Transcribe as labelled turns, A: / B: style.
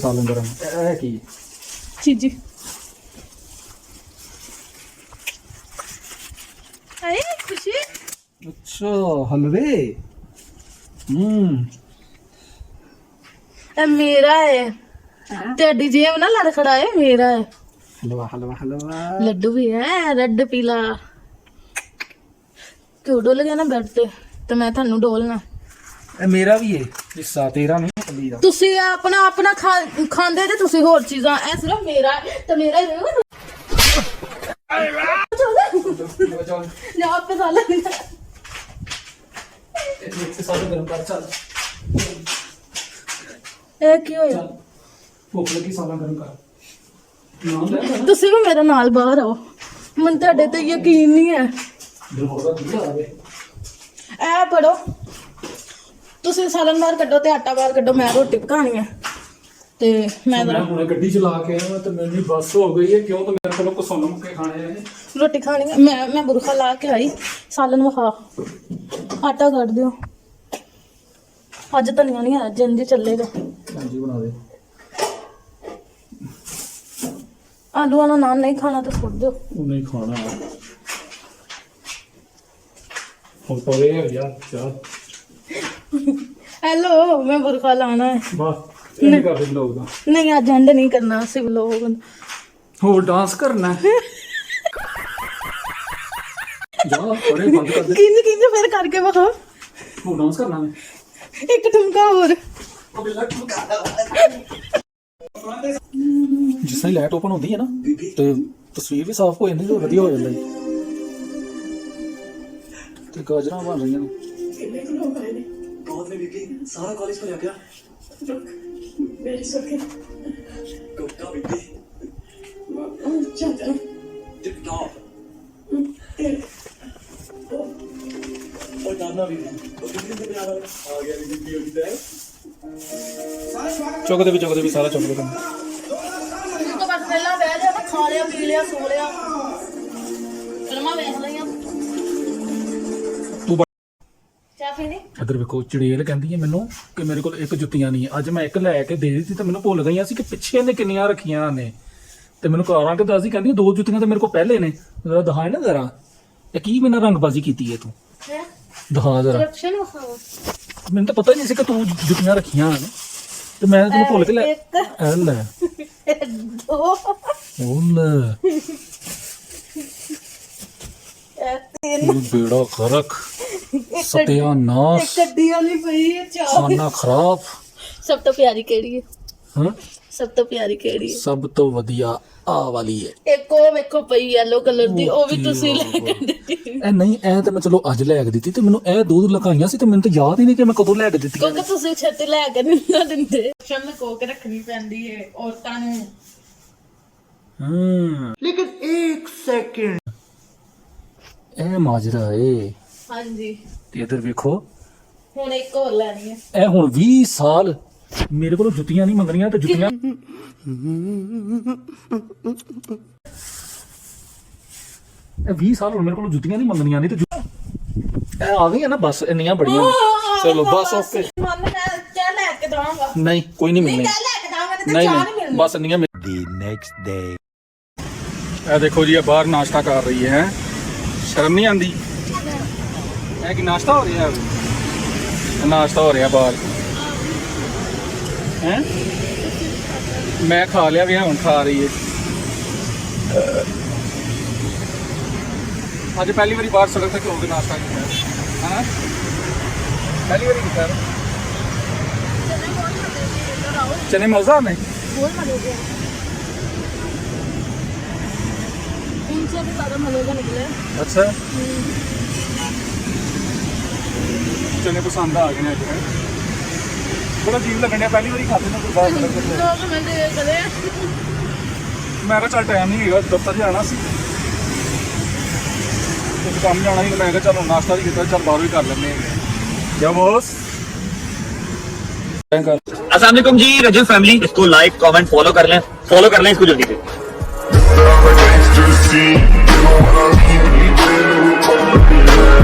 A: सालन गरम की
B: चीजी अरे खुशी
A: अच्छा हलवे
B: मेरा है तेरी जेब ना लड़खड़ा है मेरा है
A: हलवा हलवा हलवा
B: लड्डू भी है रेड पीला क्यों डोल गया ना बेड ते तो मैं थानू डोलना
A: मेरा भी है हिस्सा तेरा नहीं कली दा
B: ਤੁਸੀਂ ਆਪਣਾ ਆਪਣਾ ਖਾਂਦੇ ਤੇ ਤੁਸੀਂ ਹੋਰ ਚੀਜ਼ਾਂ ਐ ਸਿਰਫ ਮੇਰਾ ਤੇ ਮੇਰਾ ਹੀ ਰਹੇਗਾ ਲੈ ਆਪੇ ਖਾ ਲੈ
A: एक सालन गरम कर चल
B: ਇਹ ਕੀ ਹੋਇਆ
A: भुख लगी सालन गरम कर नाम ले
B: ਤੁਸੀਂ ਵੀ ਮੇਰੇ ਨਾਲ ਬਾਹਰ ਆਓ ਮੈਨੂੰ ਤੁਹਾਡੇ ਤੇ ਯਕੀਨ ਨਹੀਂ ਹੈ
A: दरवाजा खुला है
B: ਐ ਪੜੋ ਤੁਸੀਂ ਸਾਲਨ ਬਾਹਰ ਕੱਢੋ ਤੇ ਆਟਾ ਬਾਹਰ ਕੱਢੋ ਮੈਂ ਰੋਟੀ ਪਕਾਣੀ ਹੈ ਤੇ ਮੈਂ
A: मैं हुणे गड्डी चला के आया तो मेरी बस हो गई है क्यों तो मेरे को सोन मुक्के खाने हैं
B: ਰੋਟੀ ਖਾਣੀ ਹੈ ਮੈਂ ਬੁਰਖਾ ਲਾ ਕੇ ਆਈ ਸਾਲਨ ਵਿਖਾ ਆਟਾ ਕੱਢ ਦਿਓ ਅੱਜ ਧਨੀਆ ਨਹੀਂ ਆ ਜਿੰਦੀ ਚੱਲੇਗਾ
A: हाँ जी बना दे
B: ਆਲੂ ਵਾਲਾ ਨਾਨ ਨਹੀਂ ਖਾਣਾ ਤਾਂ ਸੁੱਟ ਦਿਓ
A: वो नहीं खाना हम परे है यार यार
B: हेलो मैं बुरखा लाना है
A: बस ये कर दे लोग दा
B: नहीं आज एंड नहीं करना सिर्फ लोग
A: हो डांस करना है जा परे बंद कर दे
B: किंज किंज फिर करके बखा
A: हो डांस करना है
B: एक ठुमका और
A: जिस तरह लाइट ओपन होती है ना तो तस्वीर भी साफ हो जाती है वधिया हो जाता है ते गाजरां बन रही हैं
C: बहुत में बीबी सारा कॉलेज पर आ गया
B: मेरी सखी
C: गुप्ता बीबी
B: चाचा
C: टिप टॉप और दादा बीबी और बीबी से आ गया बीबी होगी तो
A: चौक दे भी सारा चौक दे
B: तो बस पहला बह जा ना खा लिया पी लिया सो लिया फिल्मां देख लिया
A: तू
B: चाह पीनी
A: इधर ਵੇਖੋ ਚੜੇਲ ਕਹਿੰਦੀ ਹੈ ਮੈਨੂੰ ਕਿ ਮੇਰੇ ਕੋਲ ਇੱਕ ਜੁੱਤੀਆਂ ਨਹੀਂ ਹੈ ਅੱਜ ਮੈਂ ਇੱਕ ਲੈ ਕੇ ਦੇ ਦਿੱਤੀ ਤੇ ਮੈਨੂੰ ਭੁੱਲ ਗਈਆਂ ਸੀ ਕਿ ਪਿੱਛੇ ਇਹਨੇ ਕਿੰਨੀਆਂ ਰੱਖੀਆਂ ਨੇ ਤੇ ਮੈਨੂੰ ਕਾਰਾਂ ਕੇ ਦੱਸਦੀ ਕਹਿੰਦੀ ਦੋ ਜੁੱਤੀਆਂ ਤਾਂ ਮੇਰੇ ਕੋਲ ਪਹਿਲੇ ਨੇ ਜ਼ਰਾ ਦਿਖਾ ਨਾ ਜ਼ਰਾ ਇਹ ਕੀ ਮੈਨਾਂ ਰੰਗਬਾਜ਼ੀ ਕੀਤੀ ਹੈ ਤੂੰ
B: है
A: ਦਿਖਾ ਜ਼ਰਾ
B: करप्शन खाओ
A: ਮੈਨੂੰ ਤਾਂ ਪਤਾ ਹੀ ਨਹੀਂ ਸੀ ਕਿ ਤੂੰ ਜੁੱਤੀਆਂ ਰੱਖੀਆਂ ਨੇ ਤੇ ਮੈਂ ਤੈਨੂੰ ਭੁੱਲ ਕੇ ਲੈ
B: एक
A: ਇਹ ਲੈ
B: दो
A: ਉਹ ਲੈ
B: तीन
A: ਬੇੜਾ ਖਰਕ सत्यानाश
B: एक गड्डी वाली पई है चार
A: खाना खराब
B: सब तो प्यारी केड़ी है
A: हाँ
B: सब तो प्यारी केड़ी है
A: सब तो वधिया आ वाली है
B: एक वो वेखो पई येलो कलर दी ओ भी तुसी लेके ਦਿੱਤੀ
A: ਇਹ ਨਹੀਂ ਐ ਤੇ ਮੈਂ ਚਲੋ ਅੱਜ ਲੈ ਕੇ ਦਿੱਤੀ ਤੇ ਮੈਨੂੰ ਇਹ ਦੋ ਲਗਾਈਆਂ ਸੀ ਤੇ ਮੈਨੂੰ ਤਾਂ ਯਾਦ ਹੀ ਨਹੀਂ ਕਿ ਮੈਂ ਕਦੋਂ ਲੈ ਕੇ ਦਿੱਤੀਆਂ
B: ਕਿਉਂਕਿ ਤੁਸੀਂ ਛੇਤੀ ਲੈ ਕੇ ਨਹੀਂ ਨਾ ਦਿੰਦੇ ਸ਼ਮ ਕੋ ਕੇ ਰੱਖਣੀ ਪੈਂਦੀ ਹੈ ਔਰਤਾਂ ਨੂੰ
C: लेकिन एक सेकंड
A: ਇਹ ਮਾਜਰਾ ਏ
B: ਹਾਂਜੀ
A: ਤੇ ਇਧਰ ਵੇਖੋ
B: ਹੁਣ ਇੱਕ ਹੋਰ ਲੈਣੀ ਹੈ
A: ਇਹ ਹੁਣ 20 ਸਾਲ ਮੇਰੇ ਕੋਲੋਂ ਜੁੱਤੀਆਂ ਨਹੀਂ ਮੰਗਣੀਆਂ ਤੇ ਜੁੱਤੀਆਂ ਇਹ 20 ਸਾਲ ਹੁਣ ਮੇਰੇ ਕੋਲੋਂ ਜੁੱਤੀਆਂ ਨਹੀਂ ਮੰਗਣੀਆਂ ਨਹੀਂ ਤੇ ਇਹ ਆ ਗਈਆਂ ਨਾ ਬਸ ਇੰਨੀਆਂ ਬੜੀਆਂ ਚਲੋ ਬਸ ਓਕੇ
B: ਮੰਨ ਮੈਂ ਚਾਹ ਲੈ ਕੇ ਦਵਾਂਗਾ
A: ਨਹੀਂ ਕੋਈ ਨਹੀਂ ਮਿਲਣੀ
B: ਚਾਹ ਲੈ ਕੇ ਦਵਾਂਗਾ ਤੇ
A: ਨਹੀਂ
B: ਚਾਹ ਨਹੀਂ
A: ਨਹੀਂ
B: ਮਿਲਣੀ
A: ਬਸ ਇੰਨੀਆਂ
C: the next day
A: ਇਹ ਦੇਖੋ ਜੀ ਇਹ ਬਾਹਰ ਨਾਸ਼ਤਾ ਕਰ ਰਹੀ ਹੈ ਸ਼ਰਮ ਨਹੀਂ ਆਂਦੀ ਇਹ ਕੀ ਨਾਸ਼ਤਾ ਹੋ ਰਿਹਾ ਹੈ ਨਾਸ਼ਤਾ ਹੋ ਰਿਹਾ ਬਾਹਰ ਹੈ ਮੈਂ ਖਾ ਲਿਆ ਵੀ ਹੁਣ ਖਾ ਰਹੀ ਹੈ ਅੱਜ ਪਹਿਲੀ ਵਾਰੀ ਬਾਹਰ ਸੜਕ ਤੇ ਕਿਉਂ ਕੇ ਨਾਸ਼ਤਾ ਕੀਤਾ ਹੈ ਪਹਿਲੀ ਵਾਰੀ ਕੀਤਾ चने मजा नहीं
B: बहुत मलेगा उनसे भी ज्यादा मलेगा निकले
A: अच्छा चने पसंद आ गए आज बड़ा अजीब लगने पहली बारी खाते ना बाहर सड़क ते
B: लोग मैं दे करे
A: मैं कहा चल टाइम नहीं है दफ्तर जाना सी ਇੱਕ ਕੰਮ ਜਾਣਾ ਸੀ ਮੈਂ ਕਿਹਾ ਚਲੋ ਨਾਸ਼ਤਾ ਵੀ ਕੀਤਾ ਚੱਲ ਬਾਹਰੋਂ ਹੀ ਕਰ ਲੈਂਦੇ ਹਾਂ ਕਿਆ ਬੋਸ
D: अस्सलाम वालेकुम जी रजब फैमिली, इसको लाइक कमेंट फॉलो कर लें इसको जल्दी से।